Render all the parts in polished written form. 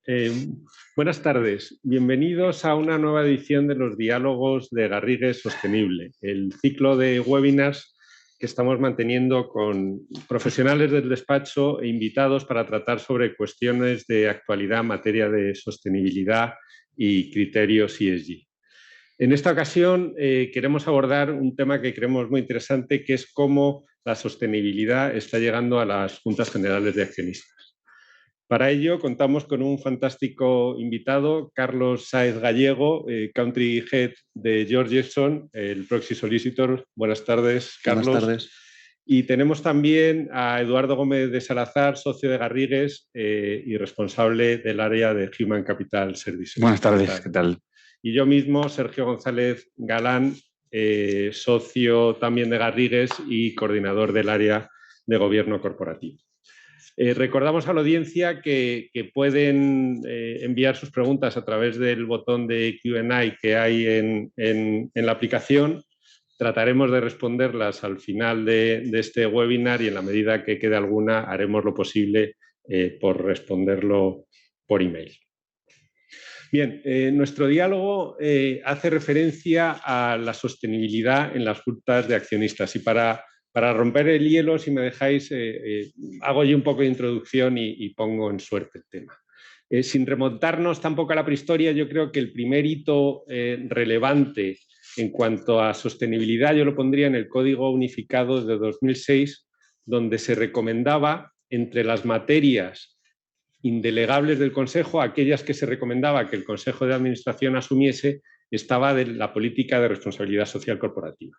Eh, Buenas tardes. Bienvenidos a una nueva edición de los Diálogos de Garrigues Sostenible, el ciclo de webinars que estamos manteniendo con profesionales del despacho e invitados para tratar sobre cuestiones de actualidad en materia de sostenibilidad y criterios ESG. En esta ocasión queremos abordar un tema que creemos muy interesante, que es cómo la sostenibilidad está llegando a las juntas generales de accionistas. Para ello contamos con un fantástico invitado, Carlos Sáez Gallego, Country Head de Georgeson, el Proxy Solicitor. Buenas tardes, Buenas Carlos. tardes. Y tenemos también a Eduardo Gómez de Salazar, socio de Garrigues y responsable del área de Human Capital Services. Buenas tardes, ¿qué tal? Y yo mismo, Sergio González Galán, socio también de Garrigues y coordinador del área de gobierno corporativo. Recordamos a la audiencia que pueden enviar sus preguntas a través del botón de Q&A que hay en la aplicación. Trataremos de responderlas al final de este webinar y en la medida que quede alguna haremos lo posible por responderlo por email. Bien, nuestro diálogo hace referencia a la sostenibilidad en las juntas de accionistas y para romper el hielo, si me dejáis, hago yo un poco de introducción y pongo en suerte el tema. Sin remontarnos tampoco a la prehistoria, yo creo que el primer hito relevante en cuanto a sostenibilidad yo lo pondría en el Código Unificado de 2006, donde se recomendaba entre las materias indelegables del Consejo, aquellas que se recomendaba que el Consejo de Administración asumiese, estaba de la política de responsabilidad social corporativa.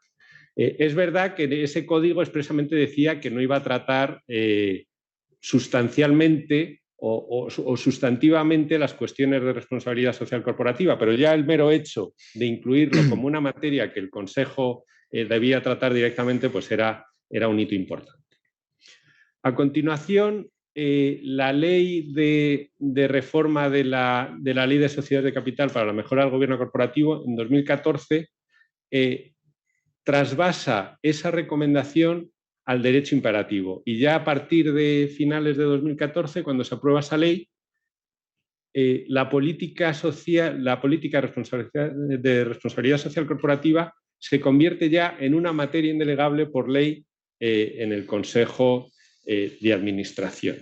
Es verdad que ese código expresamente decía que no iba a tratar sustancialmente o sustantivamente las cuestiones de responsabilidad social corporativa, pero ya el mero hecho de incluirlo como una materia que el Consejo debía tratar directamente, pues era un hito importante. A continuación, la ley de reforma de la ley de sociedades de capital para la mejora del gobierno corporativo en 2014 trasvasa esa recomendación al derecho imperativo. Y ya a partir de finales de 2014, cuando se aprueba esa ley, la política de responsabilidad social corporativa se convierte ya en una materia indelegable por ley en el Consejo de Administración.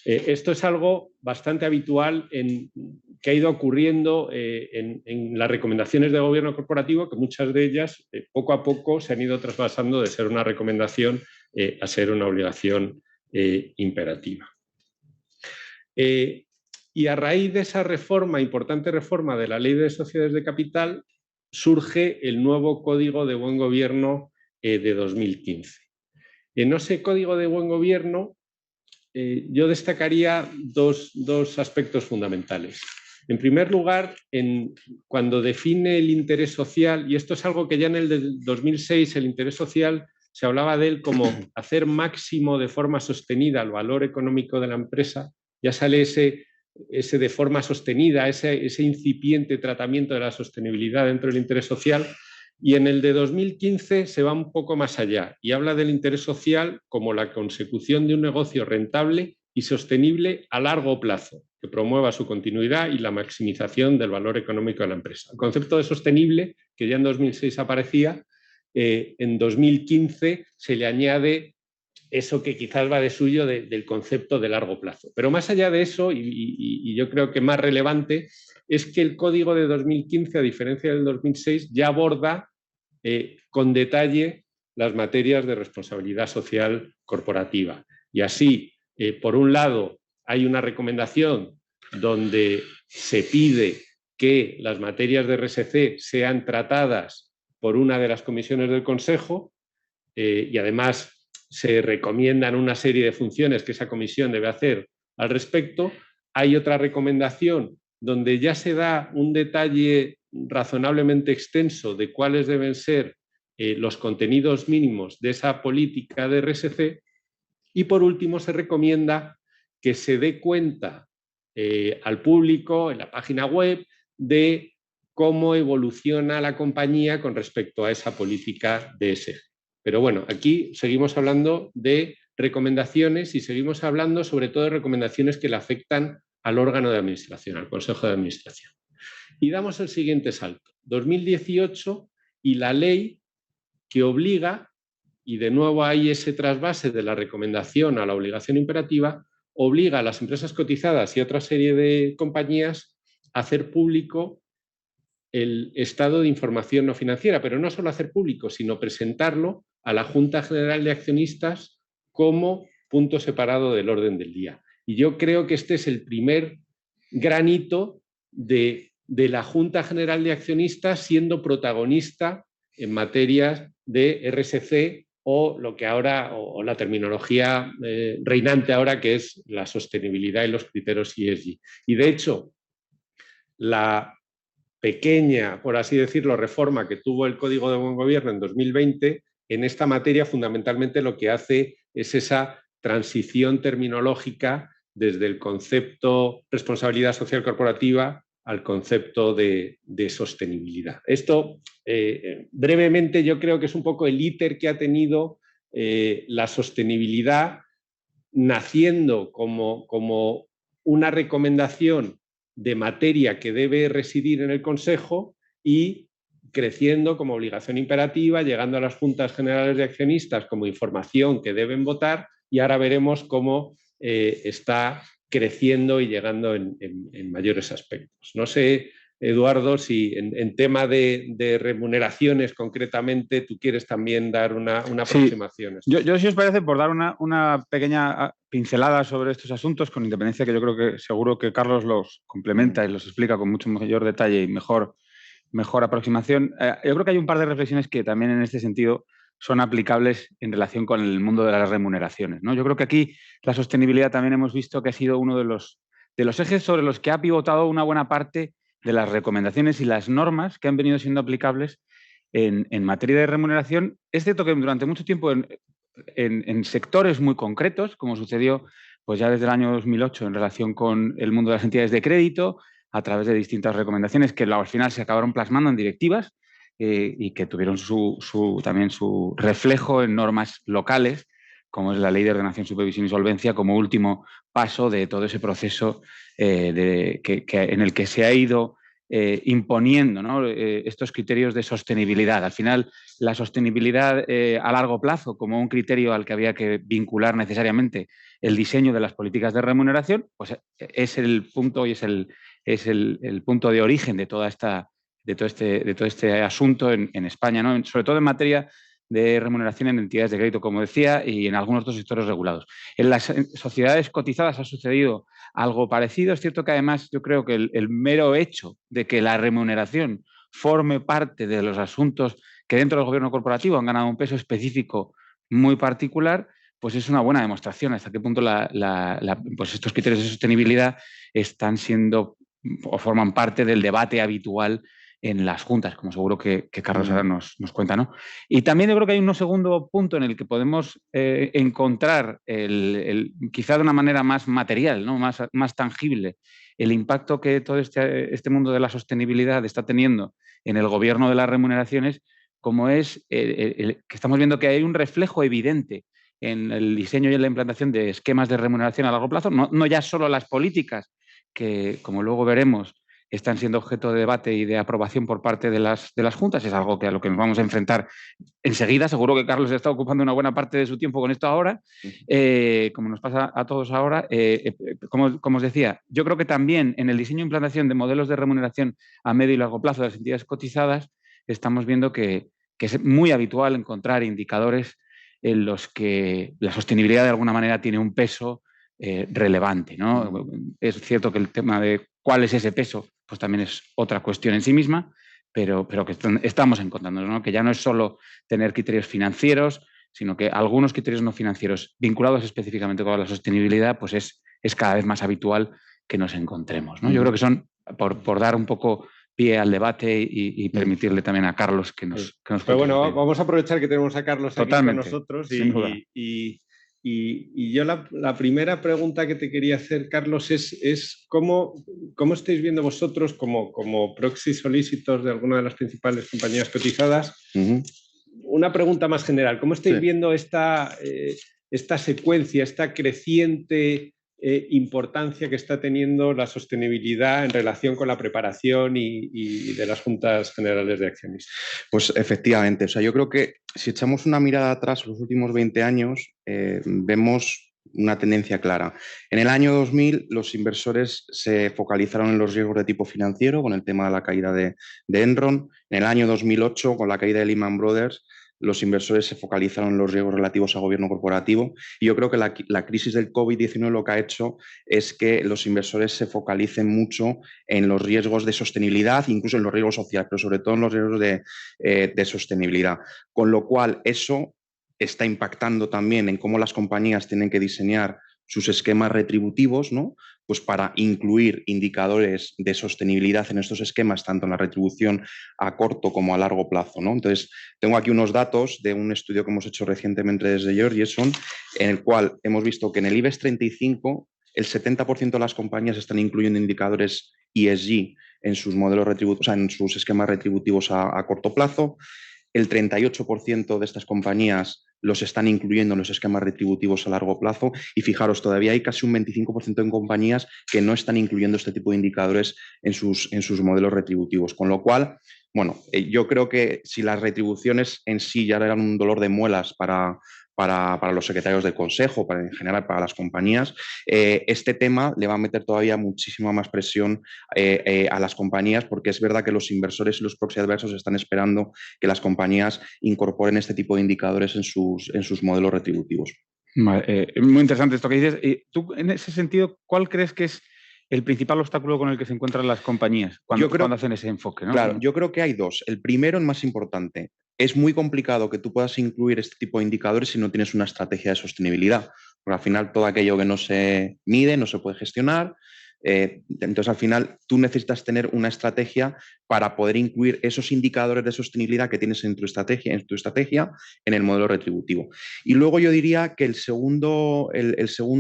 Esto es algo bastante habitual que ha ido ocurriendo en las recomendaciones de gobierno corporativo, que muchas de ellas poco a poco se han ido trasvasando de ser una recomendación a ser una obligación imperativa. Y a raíz de esa reforma, importante reforma de la Ley de Sociedades de Capital, surge el nuevo Código de Buen Gobierno de 2015. En ese Código de Buen Gobierno yo destacaría dos aspectos fundamentales. En primer lugar, cuando define el interés social, y esto es algo que ya en el 2006, el interés social, se hablaba de él como hacer máximo de forma sostenida el valor económico de la empresa, ya sale ese de forma sostenida, ese incipiente tratamiento de la sostenibilidad dentro del interés social. Y en el de 2015 se va un poco más allá y habla del interés social como la consecución de un negocio rentable y sostenible a largo plazo, que promueva su continuidad y la maximización del valor económico de la empresa. El concepto de sostenible, que ya en 2006 aparecía, en 2015 se le añade eso que quizás va de suyo del concepto de largo plazo. Pero más allá de eso, y yo creo que más relevante, es que el código de 2015, a diferencia del 2006, ya aborda con detalle las materias de responsabilidad social corporativa. Y así, por un lado, hay una recomendación donde se pide que las materias de RSC sean tratadas por una de las comisiones del Consejo y además se recomiendan una serie de funciones que esa comisión debe hacer al respecto. Hay otra recomendación donde ya se da un detalle razonablemente extenso de cuáles deben ser los contenidos mínimos de esa política de RSC. Y por último se recomienda que se dé cuenta al público en la página web de cómo evoluciona la compañía con respecto a esa política de ESG. Pero bueno, aquí seguimos hablando de recomendaciones y seguimos hablando sobre todo de recomendaciones que le afectan al órgano de administración, al Consejo de Administración. Y damos el siguiente salto, 2018, y la ley que obliga, y de nuevo hay ese trasvase de la recomendación a la obligación imperativa, obliga a las empresas cotizadas y otra serie de compañías a hacer público el estado de información no financiera, pero no solo hacer público, sino presentarlo a la Junta General de Accionistas como punto separado del orden del día. Y yo creo que este es el primer granito de la Junta General de Accionistas siendo protagonista en materias de RSC o lo que ahora, o la terminología reinante ahora, que es la sostenibilidad y los criterios ESG. Y de hecho, la pequeña, por así decirlo, reforma que tuvo el Código de Buen Gobierno en 2020, en esta materia fundamentalmente lo que hace es esa transición terminológica desde el concepto responsabilidad social corporativa al concepto de sostenibilidad. Esto, brevemente, yo creo que es un poco el íter que ha tenido la sostenibilidad, naciendo como una recomendación de materia que debe residir en el Consejo y creciendo como obligación imperativa, llegando a las juntas generales de accionistas como información que deben votar, y ahora veremos cómo está creciendo y llegando en mayores aspectos. No sé, Eduardo, si en tema de remuneraciones concretamente tú quieres también dar una aproximación. Sí. Yo, si os parece, por dar una pequeña pincelada sobre estos asuntos, con independencia que yo creo que seguro que Carlos los complementa y los explica con mucho mayor detalle y mejor aproximación. Yo creo que hay un par de reflexiones que también en este sentido son aplicables en relación con el mundo de las remuneraciones, ¿no? Yo creo que aquí la sostenibilidad también hemos visto que ha sido uno de los ejes sobre los que ha pivotado una buena parte de las recomendaciones y las normas que han venido siendo aplicables en materia de remuneración. Es cierto que durante mucho tiempo en sectores muy concretos, como sucedió pues ya desde el año 2008 en relación con el mundo de las entidades de crédito, a través de distintas recomendaciones que al final se acabaron plasmando en directivas y que tuvieron también su reflejo en normas locales, como es la Ley de Ordenación, Supervisión y Solvencia, como último paso de todo ese proceso en el que se ha ido imponiendo, ¿no? Estos criterios de sostenibilidad. Al final, la sostenibilidad a largo plazo, como un criterio al que había que vincular necesariamente el diseño de las políticas de remuneración, pues es el punto y es el punto de origen de todo este asunto en España, ¿no? Sobre todo en materia de remuneración en entidades de crédito, como decía, y en algunos otros sectores regulados. En las sociedades cotizadas ha sucedido algo parecido. Es cierto que además yo creo que el mero hecho de que la remuneración forme parte de los asuntos que dentro del gobierno corporativo han ganado un peso específico muy particular, pues es una buena demostración hasta qué punto pues estos criterios de sostenibilidad están siendo o forman parte del debate habitual en las juntas, como seguro que Carlos ahora nos cuenta, ¿no? Y también yo creo que hay un segundo punto en el que podemos encontrar, quizá de una manera más material, ¿no? más tangible, el impacto que todo este mundo de la sostenibilidad está teniendo en el gobierno de las remuneraciones, como es que estamos viendo que hay un reflejo evidente en el diseño y en la implantación de esquemas de remuneración a largo plazo, no ya solo las políticas que, como luego veremos, están siendo objeto de debate y de aprobación por parte de las juntas. Es algo a lo que nos vamos a enfrentar enseguida. Seguro que Carlos está ocupando una buena parte de su tiempo con esto ahora, como nos pasa a todos ahora. Como os decía, yo creo que también en el diseño e implantación de modelos de remuneración a medio y largo plazo de las entidades cotizadas estamos viendo que es muy habitual encontrar indicadores en los que la sostenibilidad de alguna manera tiene un peso relevante, ¿no? Es cierto que el tema de cuál es ese peso pues también es otra cuestión en sí misma, pero que estamos encontrando, ¿no? Que ya no es solo tener criterios financieros, sino que algunos criterios no financieros vinculados específicamente con la sostenibilidad, pues es cada vez más habitual que nos encontremos, ¿no? Yo creo que son, por dar un poco pie al debate y permitirle también a Carlos que nos Pero bueno, vamos a aprovechar que tenemos a Carlos totalmente, aquí con nosotros y yo la primera pregunta que te quería hacer, Carlos, es ¿cómo estáis viendo vosotros como proxy solicitors de alguna de las principales compañías cotizadas? Una pregunta más general, ¿cómo estáis viendo esta secuencia, esta creciente importancia que está teniendo la sostenibilidad en relación con la preparación y de las juntas generales de accionistas. Pues efectivamente, o sea, yo creo que si echamos una mirada atrás los últimos 20 años, vemos una tendencia clara. En el año 2000 los inversores se focalizaron en los riesgos de tipo financiero con el tema de la caída de Enron. En el año 2008, con la caída de Lehman Brothers, los inversores se focalizaron en los riesgos relativos a gobierno corporativo. Y yo creo que la crisis del COVID-19 lo que ha hecho es que los inversores se focalicen mucho en los riesgos de sostenibilidad, incluso en los riesgos sociales, pero sobre todo en los riesgos de sostenibilidad. Con lo cual, eso está impactando también en cómo las compañías tienen que diseñar sus esquemas retributivos, ¿no? Pues para incluir indicadores de sostenibilidad en estos esquemas, tanto en la retribución a corto como a largo plazo, ¿no? Entonces, tengo aquí unos datos de un estudio que hemos hecho recientemente desde Georgeson, en el cual hemos visto que en el IBEX 35 el 70% de las compañías están incluyendo indicadores ESG en sus modelos retributivos, o sea, en sus esquemas retributivos a corto plazo. El 38% de estas compañías los están incluyendo en los esquemas retributivos a largo plazo y fijaros, todavía hay casi un 25% de compañías que no están incluyendo este tipo de indicadores en sus modelos retributivos. Con lo cual, bueno, yo creo que si las retribuciones en sí ya eran un dolor de muelas para los secretarios de consejo, en general para las compañías, este tema le va a meter todavía muchísima más presión a las compañías, porque es verdad que los inversores y los proxy adversos están esperando que las compañías incorporen este tipo de indicadores en sus modelos retributivos. Vale, muy interesante esto que dices. Y tú, en ese sentido, ¿cuál crees que es el principal obstáculo con el que se encuentran las compañías cuando hacen ese enfoque, ¿no? Claro, yo creo que hay dos. El primero, el más importante, es muy complicado que tú puedas incluir este tipo de indicadores si no tienes una estrategia de sostenibilidad, porque al final todo aquello que no se mide no se puede gestionar. Entonces, al final, tú necesitas tener una estrategia para poder incluir esos indicadores de sostenibilidad que tienes en tu estrategia en el modelo retributivo. Y luego yo diría que el segundo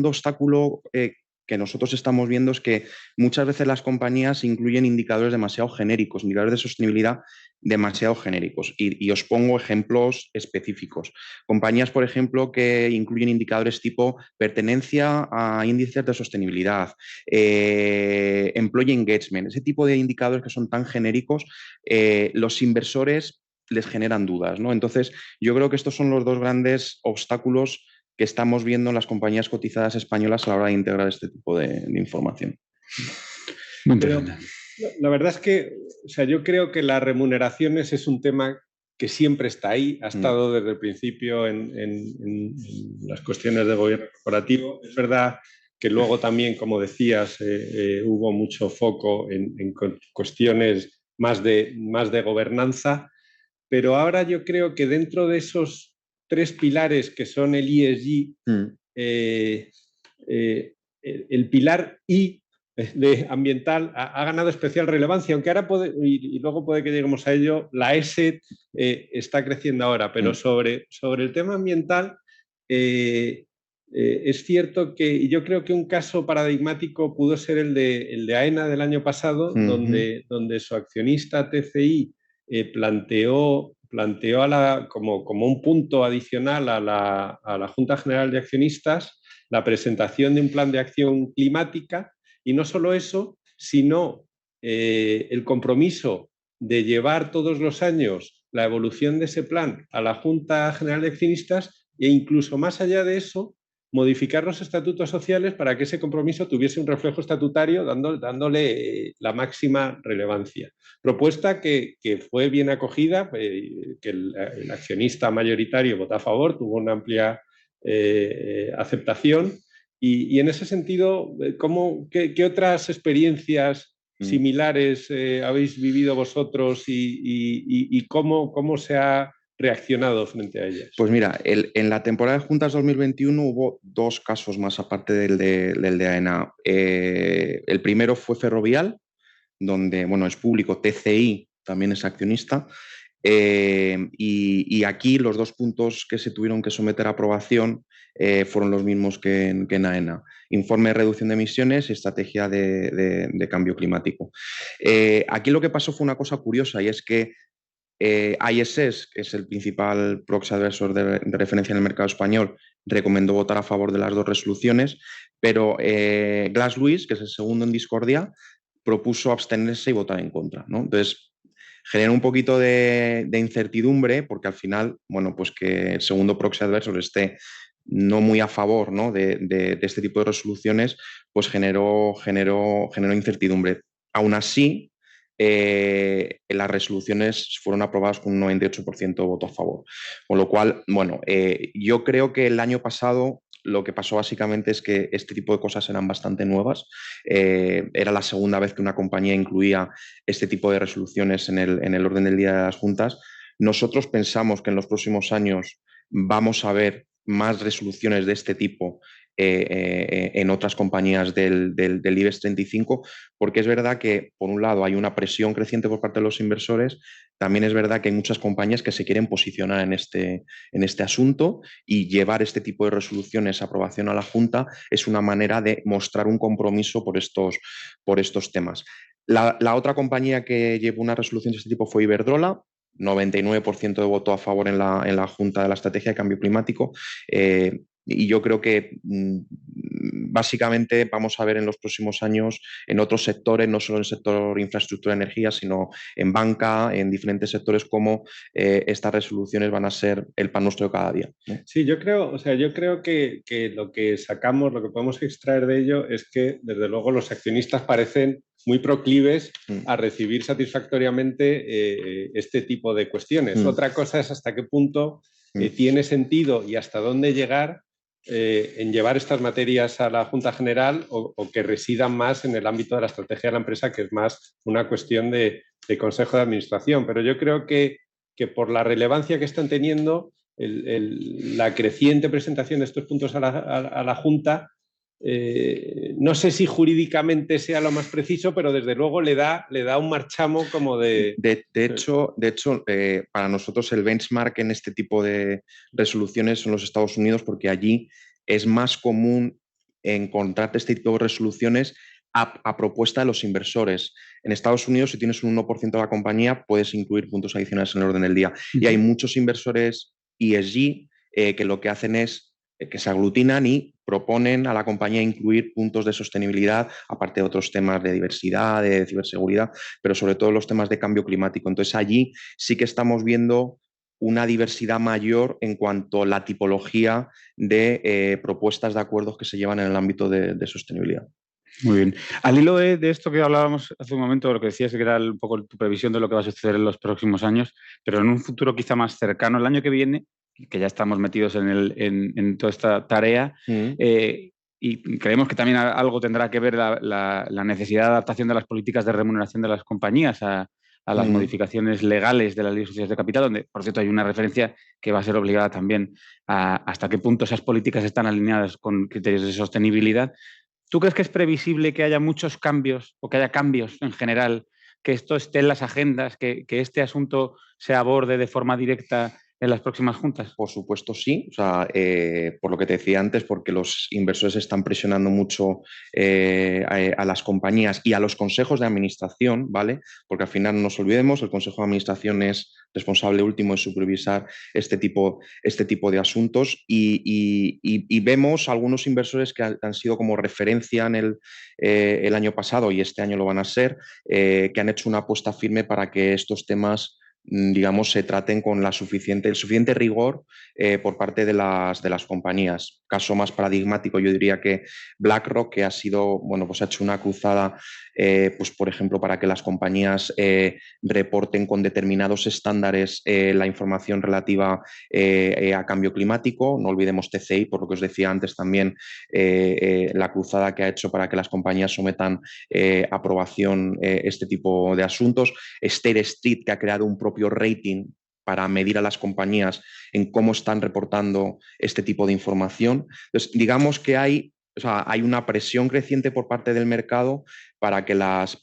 obstáculo que nosotros estamos viendo es que muchas veces las compañías incluyen indicadores demasiado genéricos, indicadores de sostenibilidad demasiado genéricos. Y os pongo ejemplos específicos. Compañías, por ejemplo, que incluyen indicadores tipo pertenencia a índices de sostenibilidad, employee engagement, ese tipo de indicadores que son tan genéricos, los inversores les generan dudas, ¿no? Entonces, yo creo que estos son los dos grandes obstáculos que estamos viendo en las compañías cotizadas españolas a la hora de integrar este tipo de información. Pero la verdad es que, o sea, yo creo que las remuneraciones es un tema que siempre está ahí, ha estado desde el principio en las cuestiones de gobierno corporativo. Es verdad que luego también, como decías, hubo mucho foco en cuestiones más de gobernanza, pero ahora yo creo que dentro de esos tres pilares que son el ESG, el pilar I de ambiental ha ganado especial relevancia, aunque ahora y luego puede que lleguemos a ello, la ESG está creciendo ahora, pero sobre el tema ambiental es cierto que, y yo creo que un caso paradigmático pudo ser el de AENA del año pasado, donde su accionista TCI planteó como un punto adicional a la Junta General de Accionistas la presentación de un plan de acción climática, y no solo eso, sino el compromiso de llevar todos los años la evolución de ese plan a la Junta General de Accionistas e incluso más allá de eso, modificar los estatutos sociales para que ese compromiso tuviese un reflejo estatutario dándole la máxima relevancia. Propuesta que fue bien acogida, que el accionista mayoritario votó a favor, tuvo una amplia aceptación. Y en ese sentido, ¿qué otras experiencias similares habéis vivido vosotros y cómo se ha reaccionado frente a ellas? Pues mira, en la temporada de juntas 2021 hubo dos casos más aparte del de AENA. El primero fue Ferrovial, donde, bueno, es público, TCI también es accionista. Y aquí los dos puntos que se tuvieron que someter a aprobación fueron los mismos que en AENA. Informe de reducción de emisiones y estrategia de cambio climático. Aquí lo que pasó fue una cosa curiosa, y es que ISS, que es el principal proxy adversor de referencia en el mercado español, recomendó votar a favor de las dos resoluciones, pero Glass Lewis, que es el segundo en discordia, propuso abstenerse y votar en contra, ¿no? Entonces, genera un poquito de incertidumbre porque al final, bueno, pues que el segundo proxy adversor esté no muy a favor, ¿no? de este tipo de resoluciones, pues generó incertidumbre. Aún así, las resoluciones fueron aprobadas con un 98% de voto a favor. Con lo cual, bueno, yo creo que el año pasado lo que pasó básicamente es que este tipo de cosas eran bastante nuevas. Era la segunda vez que una compañía incluía este tipo de resoluciones en el orden del día de las juntas. Nosotros pensamos que en los próximos años vamos a ver más resoluciones de este tipo en otras compañías del IBEX 35, porque es verdad que, por un lado, hay una presión creciente por parte de los inversores, también es verdad que hay muchas compañías que se quieren posicionar en este asunto y llevar este tipo de resoluciones a aprobación a la Junta es una manera de mostrar un compromiso por estos temas. La otra compañía que llevó una resolución de este tipo fue Iberdrola, 99% de voto a favor en la Junta de la Estrategia de Cambio Climático. Y yo creo que básicamente vamos a ver en los próximos años en otros sectores, no solo en el sector infraestructura y energía, sino en banca, en diferentes sectores, cómo estas resoluciones van a ser el pan nuestro de cada día, ¿no? Sí, yo creo que lo que sacamos, lo que podemos extraer de ello es que, desde luego, los accionistas parecen muy proclives a recibir satisfactoriamente este tipo de cuestiones. Otra cosa es hasta qué punto tiene sentido y hasta dónde llegar en llevar estas materias a la Junta General o que residan más en el ámbito de la estrategia de la empresa, que es más una cuestión de Consejo de Administración. Pero yo creo que por la relevancia que están teniendo, la creciente presentación de estos puntos a la Junta, no sé si jurídicamente sea lo más preciso, pero desde luego le da un marchamo como de... De hecho, para nosotros el benchmark en este tipo de resoluciones son los Estados Unidos, porque allí es más común encontrar este tipo de resoluciones a propuesta de los inversores. En Estados Unidos, si tienes un 1% de la compañía, puedes incluir puntos adicionales en el orden del día. Y hay muchos inversores ESG que lo que hacen es que se aglutinan y proponen a la compañía incluir puntos de sostenibilidad, aparte de otros temas de diversidad, de ciberseguridad, pero sobre todo los temas de cambio climático. Entonces allí sí que estamos viendo una diversidad mayor en cuanto a la tipología de propuestas de acuerdos que se llevan en el ámbito de sostenibilidad. Muy bien. Al hilo de esto que hablábamos hace un momento, lo que decías que era un poco tu previsión de lo que va a suceder en los próximos años, pero en un futuro quizá más cercano, el año que viene, que ya estamos metidos en toda esta tarea, y creemos que también algo tendrá que ver la necesidad de adaptación de las políticas de remuneración de las compañías a las modificaciones legales de la Ley de Sociedades de Capital, donde, por cierto, hay una referencia que va a ser obligada también a hasta qué punto esas políticas están alineadas con criterios de sostenibilidad. ¿Tú crees que es previsible que haya muchos cambios o que haya cambios en general, que esto esté en las agendas, que este asunto se aborde de forma directa en las próximas juntas? Por supuesto, sí. O sea, por lo que te decía antes, porque los inversores están presionando mucho a las compañías y a los consejos de administración, ¿vale? Porque al final no nos olvidemos, el consejo de administración es responsable último de supervisar este tipo de asuntos y vemos algunos inversores que han sido como referencia en el año pasado y este año lo van a ser, que han hecho una apuesta firme para que estos temas, digamos, se traten con el suficiente rigor por parte de las compañías. Caso más paradigmático, yo diría que BlackRock, que ha sido, bueno, pues ha hecho una cruzada, pues por ejemplo, para que las compañías reporten con determinados estándares la información relativa a cambio climático. No olvidemos TCI, por lo que os decía antes también, la cruzada que ha hecho para que las compañías sometan a aprobación este tipo de asuntos. State Street, que ha creado un propio rating para medir a las compañías en cómo están reportando este tipo de información. Entonces, digamos que hay una presión creciente por parte del mercado para que las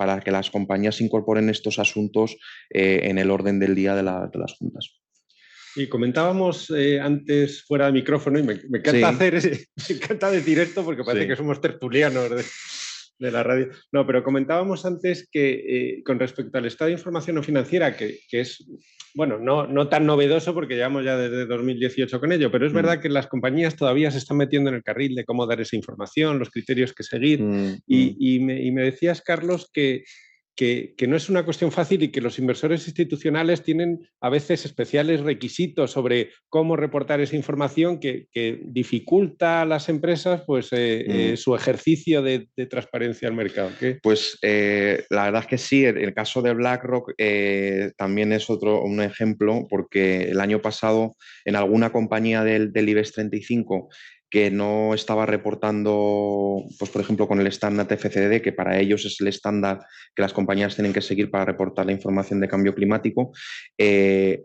compañías incorporen estos asuntos en el orden del día de las juntas. Y comentábamos antes fuera de micrófono, y me encanta Sí. me encanta decir esto porque parece que somos tertulianos de la radio. No, pero comentábamos antes que con respecto al estado de información no financiera, que es, bueno, no tan novedoso porque llevamos ya desde 2018 con ello, pero es verdad que las compañías todavía se están metiendo en el carril de cómo dar esa información, los criterios que seguir. Y me decías, Carlos, que no es una cuestión fácil y que los inversores institucionales tienen a veces especiales requisitos sobre cómo reportar esa información que dificulta a las empresas pues, su ejercicio de transparencia al mercado. ¿Qué? Pues la verdad es que sí, el caso de BlackRock también es un ejemplo, porque el año pasado en alguna compañía del IBEX 35 que no estaba reportando, pues por ejemplo, con el estándar FCD, que para ellos es el estándar que las compañías tienen que seguir para reportar la información de cambio climático,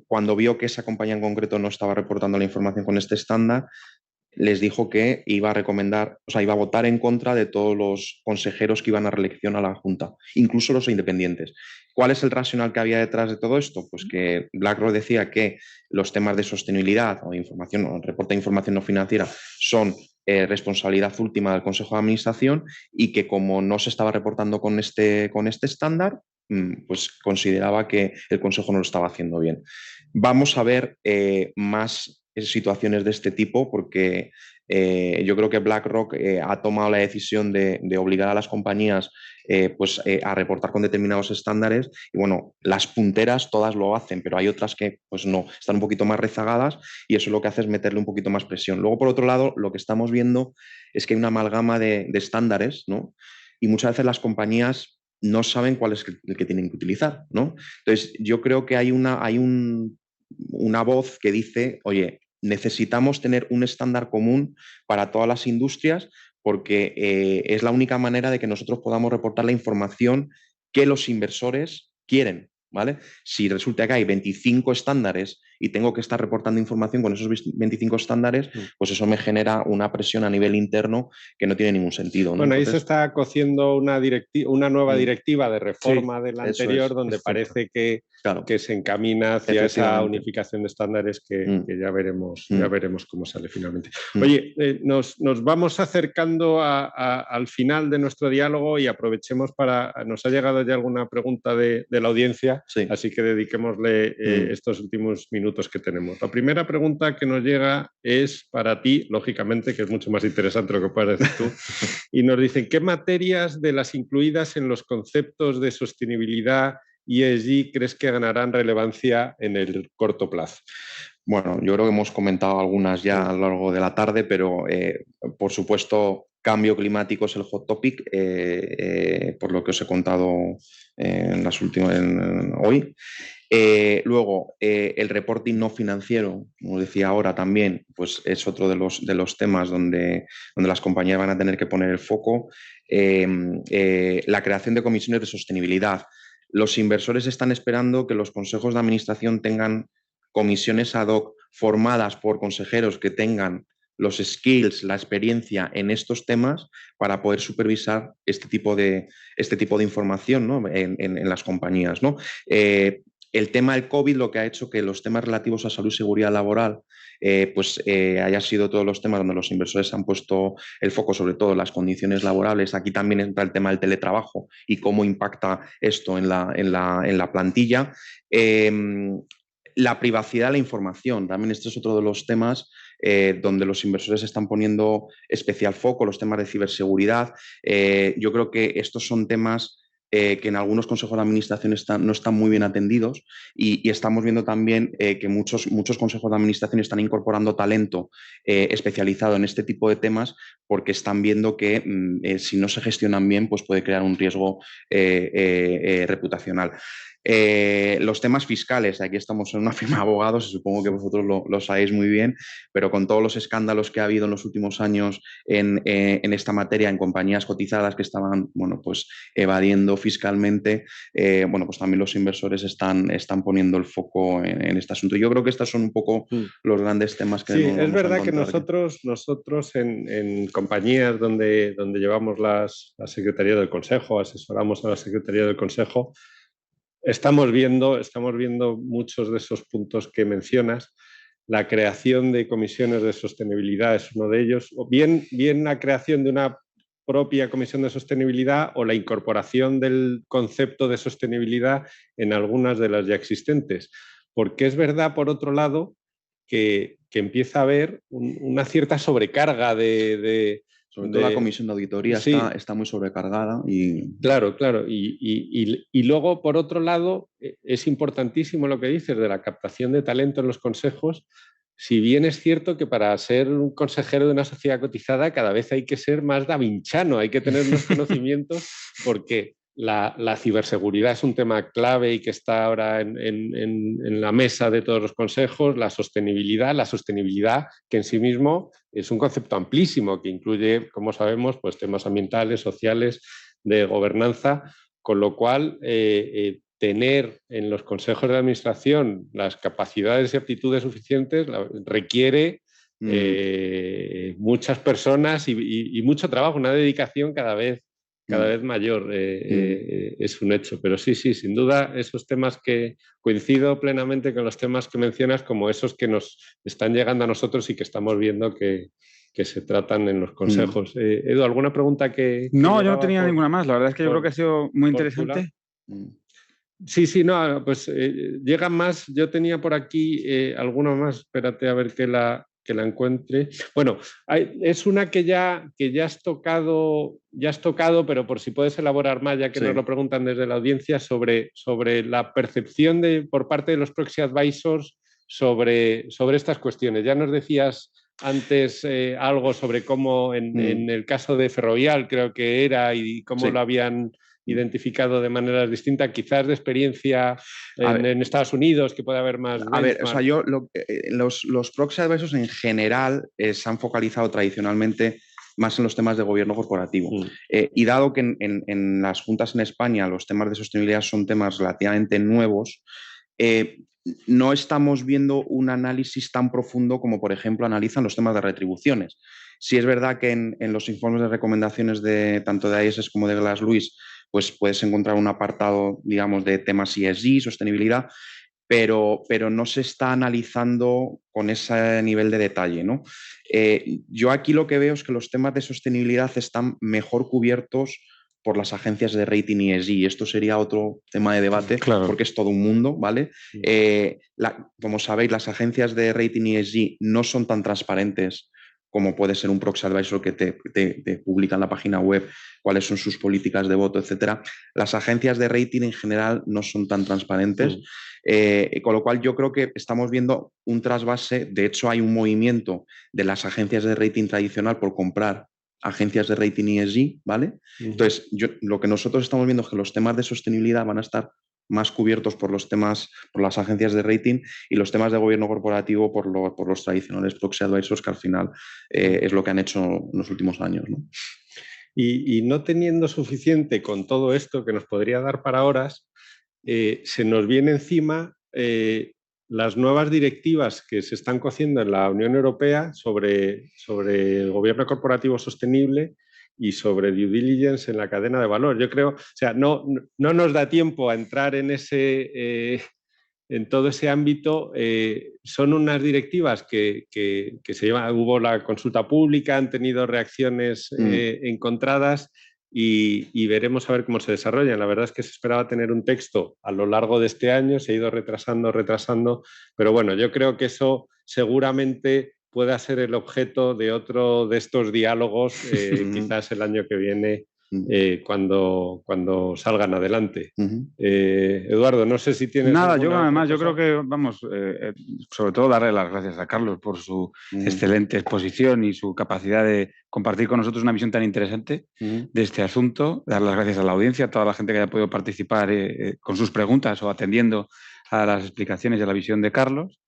cuando vio que esa compañía en concreto no estaba reportando la información con este estándar, les dijo que iba a recomendar, o sea, iba a votar en contra de todos los consejeros que iban a reelección a la Junta, incluso los independientes. ¿Cuál es el racional que había detrás de todo esto? Pues que BlackRock decía que los temas de sostenibilidad o información, o reporte de información no financiera son responsabilidad última del Consejo de Administración y que como no se estaba reportando con este estándar, pues consideraba que el Consejo no lo estaba haciendo bien. Vamos a ver más situaciones de este tipo porque yo creo que BlackRock ha tomado la decisión de obligar a las compañías a reportar con determinados estándares y bueno, las punteras todas lo hacen, pero hay otras que pues no, están un poquito más rezagadas y eso lo que hace es meterle un poquito más presión. Luego, por otro lado, lo que estamos viendo es que hay una amalgama de estándares, ¿no? Y muchas veces las compañías no saben cuál es el que tienen que utilizar, ¿no? Entonces, yo creo que hay una voz que dice, oye, necesitamos tener un estándar común para todas las industrias porque es la única manera de que nosotros podamos reportar la información que los inversores quieren, ¿vale? Si resulta que hay 25 estándares y tengo que estar reportando información con esos 25 estándares, pues eso me genera una presión a nivel interno que no tiene ningún sentido, ¿no? Bueno, ahí se está cociendo una nueva directiva de reforma de la anterior, donde perfecto. parece que, Claro. que se encamina hacia esa unificación de estándares que ya veremos cómo sale finalmente. Oye, nos vamos acercando al final de nuestro diálogo y aprovechemos nos ha llegado ya alguna pregunta de la audiencia, así que dediquémosle estos últimos minutos que tenemos. La primera pregunta que nos llega es para ti, lógicamente, que es mucho más interesante lo que puedas decir tú, y nos dicen, ¿qué materias de las incluidas en los conceptos de sostenibilidad y ESG crees que ganarán relevancia en el corto plazo? Bueno, yo creo que hemos comentado algunas ya a lo largo de la tarde, pero por supuesto cambio climático es el hot topic, por lo que os he contado hoy. Luego, el reporting no financiero, como decía ahora también, pues es otro de los temas donde las compañías van a tener que poner el foco. La creación de comisiones de sostenibilidad. Los inversores están esperando que los consejos de administración tengan comisiones ad hoc formadas por consejeros que tengan los skills, la experiencia en estos temas para poder supervisar este tipo de información, ¿no? en las compañías, ¿no? El tema del COVID lo que ha hecho que los temas relativos a salud y seguridad laboral haya sido todos los temas donde los inversores han puesto el foco, sobre todo en las condiciones laborales. Aquí también entra el tema del teletrabajo y cómo impacta esto en la plantilla. La privacidad de la información, también este es otro de los temas donde los inversores están poniendo especial foco, los temas de ciberseguridad. Yo creo que estos son temas que en algunos consejos de administración no están muy bien atendidos y estamos viendo también que muchos consejos de administración están incorporando talento especializado en este tipo de temas porque están viendo que si no se gestionan bien pues puede crear un riesgo reputacional. Los temas fiscales, aquí estamos en una firma de abogados y supongo que vosotros lo sabéis muy bien, pero con todos los escándalos que ha habido en los últimos años en esta materia, en compañías cotizadas que estaban pues, evadiendo fiscalmente, pues también los inversores están poniendo el foco en este asunto. Yo creo que estos son un poco los grandes temas que sí, nos vamos es verdad a que nosotros en compañías donde llevamos la Secretaría del Consejo, asesoramos a la Secretaría del Consejo, estamos viendo muchos de esos puntos que mencionas. La creación de comisiones de sostenibilidad es uno de ellos, o bien la creación de una propia Comisión de Sostenibilidad o la incorporación del concepto de sostenibilidad en algunas de las ya existentes. Porque es verdad, por otro lado, que empieza a haber una cierta sobrecarga sobre todo la comisión de auditoría sí, está muy sobrecargada. Claro. Y luego, por otro lado, es importantísimo lo que dices de la captación de talento en los consejos. Si bien es cierto que para ser un consejero de una sociedad cotizada cada vez hay que ser más davinchano, hay que tener unos conocimientos, porque la ciberseguridad es un tema clave y que está ahora en la mesa de todos los consejos, la sostenibilidad que en sí mismo es un concepto amplísimo que incluye, como sabemos, pues temas ambientales, sociales, de gobernanza, con lo cual tener en los consejos de administración las capacidades y aptitudes suficientes requiere muchas personas y mucho trabajo, una dedicación cada vez mayor, es un hecho. Pero sí, sin duda, esos temas que coincido plenamente con los temas que mencionas, como esos que nos están llegando a nosotros y que estamos viendo que se tratan en los consejos. Edu, ¿alguna pregunta que no, yo no tenía ninguna más. La verdad es que yo creo que ha sido muy interesante. Sí, no, pues llegan más. Yo tenía por aquí alguna más. Espérate a ver que la encuentre. Bueno, es una que ya has tocado, pero por si puedes elaborar más, ya que nos lo preguntan desde la audiencia, sobre la percepción por parte de los proxy advisors sobre estas cuestiones. Ya nos decías antes algo sobre cómo en el caso de Ferrovial creo que era y cómo lo habían identificado de maneras distintas, quizás de experiencia en Estados Unidos, que puede haber más. A ver, o sea, los proxy advisors en general se han focalizado tradicionalmente más en los temas de gobierno corporativo. Y dado que en las juntas en España los temas de sostenibilidad son temas relativamente nuevos, no estamos viendo un análisis tan profundo como, por ejemplo, analizan los temas de retribuciones. Sí es verdad que en los informes de recomendaciones tanto de ISS como de Glass Lewis, pues puedes encontrar un apartado, digamos, de temas ESG, sostenibilidad, pero no se está analizando con ese nivel de detalle, ¿no? Yo aquí lo que veo es que los temas de sostenibilidad están mejor cubiertos por las agencias de rating ESG. Esto sería otro tema de debate, porque es todo un mundo, ¿vale? Como sabéis, las agencias de rating ESG no son tan transparentes como puede ser un proxy advisor que te publica en la página web cuáles son sus políticas de voto, etcétera. Las agencias de rating en general no son tan transparentes, con lo cual yo creo que estamos viendo un trasvase. De hecho, hay un movimiento de las agencias de rating tradicional por comprar agencias de rating ESG, ¿vale? Entonces, lo que nosotros estamos viendo es que los temas de sostenibilidad van a estar más cubiertos por las agencias de rating, y los temas de gobierno corporativo por los tradicionales proxy advisors, que al final es lo que han hecho en los últimos años, ¿no? Y no teniendo suficiente con todo esto que nos podría dar para horas, se nos viene encima las nuevas directivas que se están cociendo en la Unión Europea sobre el gobierno corporativo sostenible y sobre due diligence en la cadena de valor. Yo creo, o sea, no nos da tiempo a entrar en todo ese ámbito. Son unas directivas que se llevan, hubo la consulta pública, han tenido reacciones encontradas y veremos a ver cómo se desarrollan. La verdad es que se esperaba tener un texto a lo largo de este año, se ha ido retrasando, pero bueno, yo creo que eso seguramente pueda ser el objeto de otro de estos diálogos, quizás el año que viene, cuando salgan adelante. Eduardo, no sé si tienes... Nada, yo además, yo creo que, vamos, sobre todo darle las gracias a Carlos por su excelente exposición y su capacidad de compartir con nosotros una visión tan interesante de este asunto. Dar las gracias a la audiencia, a toda la gente que haya podido participar con sus preguntas o atendiendo a las explicaciones y a la visión de Carlos.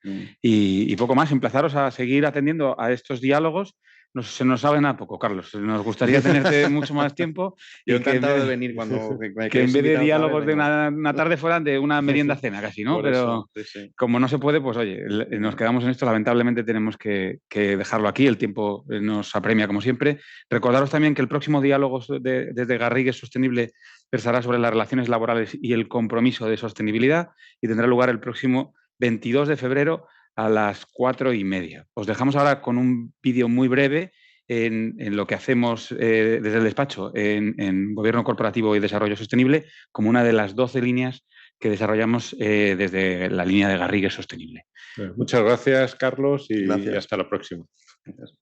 Y poco más, emplazaros a seguir atendiendo a estos diálogos. Se nos sabe nada poco, Carlos. Nos gustaría tenerte mucho más tiempo. Yo encantado de venir cuando que en vez de diálogos de una tarde fueran de una merienda cena casi, ¿no? Pero como no se puede, pues oye, nos quedamos en esto. Lamentablemente tenemos que dejarlo aquí. El tiempo nos apremia como siempre. Recordaros también que el próximo diálogo desde Garrigues Sostenible versará sobre las relaciones laborales y el compromiso de sostenibilidad, y tendrá lugar el próximo 22 de febrero a las 4:30. Os dejamos ahora con un vídeo muy breve en lo que hacemos desde el despacho en Gobierno Corporativo y Desarrollo Sostenible como una de las 12 líneas que desarrollamos desde la línea de Garrigues Sostenible. Muchas gracias, Carlos, y Gracias. hasta la próxima. Gracias.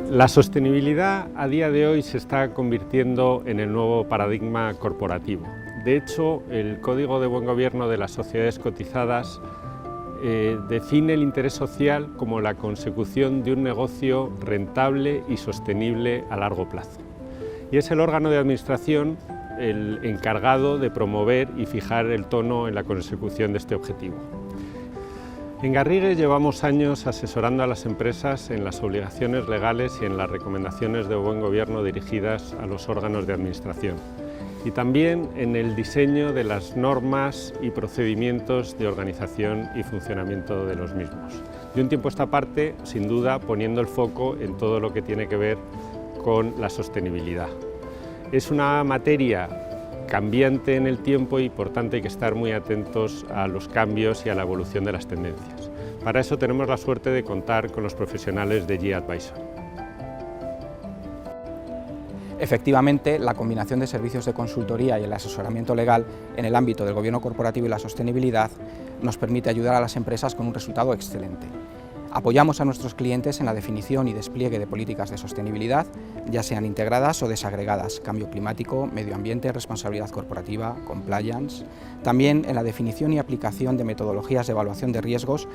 La sostenibilidad a día de hoy se está convirtiendo en el nuevo paradigma corporativo. De hecho, el Código de Buen Gobierno de las sociedades cotizadas define el interés social como la consecución de un negocio rentable y sostenible a largo plazo. Y es el órgano de administración el encargado de promover y fijar el tono en la consecución de este objetivo. En Garrigues llevamos años asesorando a las empresas en las obligaciones legales y en las recomendaciones de buen gobierno dirigidas a los órganos de administración, y también en el diseño de las normas y procedimientos de organización y funcionamiento de los mismos. De un tiempo a esta parte, sin duda, poniendo el foco en todo lo que tiene que ver con la sostenibilidad. Es una materia cambiante en el tiempo y por tanto hay que estar muy atentos a los cambios y a la evolución de las tendencias. Para eso tenemos la suerte de contar con los profesionales de G-Advisor. Efectivamente, la combinación de servicios de consultoría y el asesoramiento legal en el ámbito del gobierno corporativo y la sostenibilidad nos permite ayudar a las empresas con un resultado excelente. Apoyamos a nuestros clientes en la definición y despliegue de políticas de sostenibilidad, ya sean integradas o desagregadas, cambio climático, medio ambiente, responsabilidad corporativa, compliance, también en la definición y aplicación de metodologías de evaluación de riesgos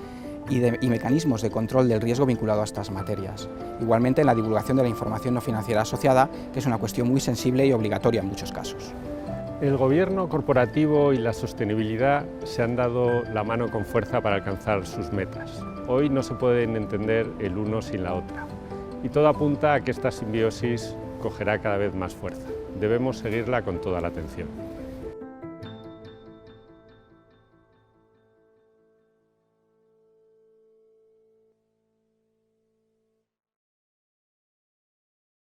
y mecanismos de control del riesgo vinculado a estas materias. Igualmente en la divulgación de la información no financiera asociada, que es una cuestión muy sensible y obligatoria en muchos casos. El gobierno corporativo y la sostenibilidad se han dado la mano con fuerza para alcanzar sus metas. Hoy no se pueden entender el uno sin la otra, y todo apunta a que esta simbiosis cogerá cada vez más fuerza. Debemos seguirla con toda la atención.